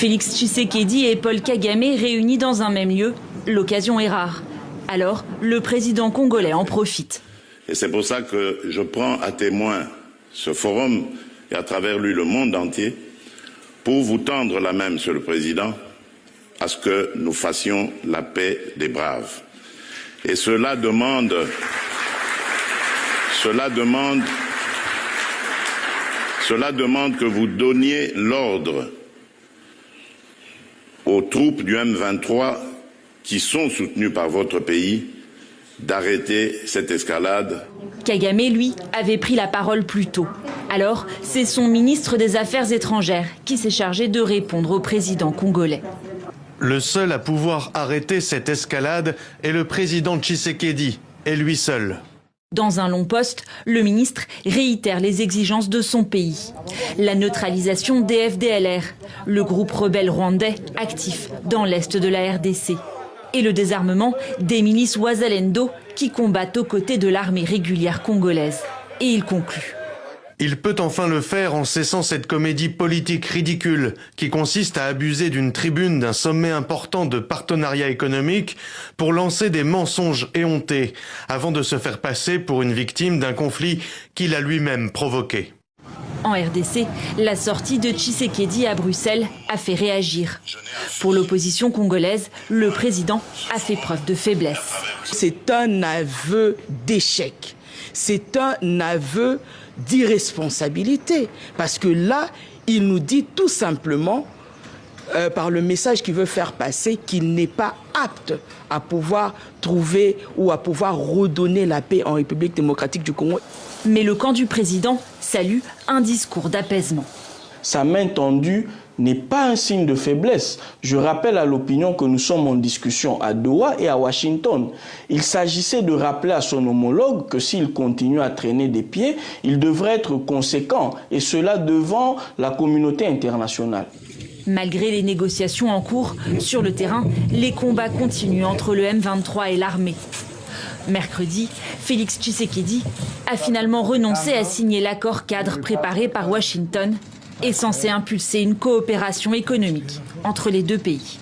Félix Tshisekedi et Paul Kagame réunis dans un même lieu, l'occasion est rare. Alors, le président congolais en profite. Et c'est pour ça que je prends à témoin ce forum et à travers lui le monde entier pour vous tendre la main, Monsieur le Président, à ce que nous fassions la paix des braves. Et cela demande que vous donniez l'ordre aux troupes du M23 qui sont soutenues par votre pays d'arrêter cette escalade. Kagame, lui, avait pris la parole plus tôt. Alors, c'est son ministre des Affaires étrangères qui s'est chargé de répondre au président congolais. Le seul à pouvoir arrêter cette escalade est le président Tshisekedi, et lui seul. Dans un long poste, le ministre réitère les exigences de son pays. La neutralisation des FDLR, le groupe rebelle rwandais actif dans l'est de la RDC. Et le désarmement des milices Wazalendo qui combattent aux côtés de l'armée régulière congolaise. Et il conclut. Il peut enfin le faire en cessant cette comédie politique ridicule qui consiste à abuser d'une tribune d'un sommet important de partenariat économique pour lancer des mensonges éhontés avant de se faire passer pour une victime d'un conflit qu'il a lui-même provoqué. En RDC, la sortie de Tshisekedi à Bruxelles a fait réagir. Pour l'opposition congolaise, le président a fait preuve de faiblesse. C'est un aveu d'échec. C'est un aveu d'irresponsabilité. Parce que là, il nous dit tout simplement, par le message qu'il veut faire passer, qu'il n'est pas apte à pouvoir trouver ou à pouvoir redonner la paix en République démocratique du Congo. Mais le camp du président salue un discours d'apaisement. Sa main tendue n'est pas un signe de faiblesse. Je rappelle à l'opinion que nous sommes en discussion à Doha et à Washington. Il s'agissait de rappeler à son homologue que s'il continue à traîner des pieds, il devrait être conséquent, et cela devant la communauté internationale. Malgré les négociations en cours, sur le terrain, les combats continuent entre le M23 et l'armée. Mercredi, Félix Tshisekedi a finalement renoncé à signer l'accord cadre préparé par Washington et censé impulser une coopération économique entre les deux pays.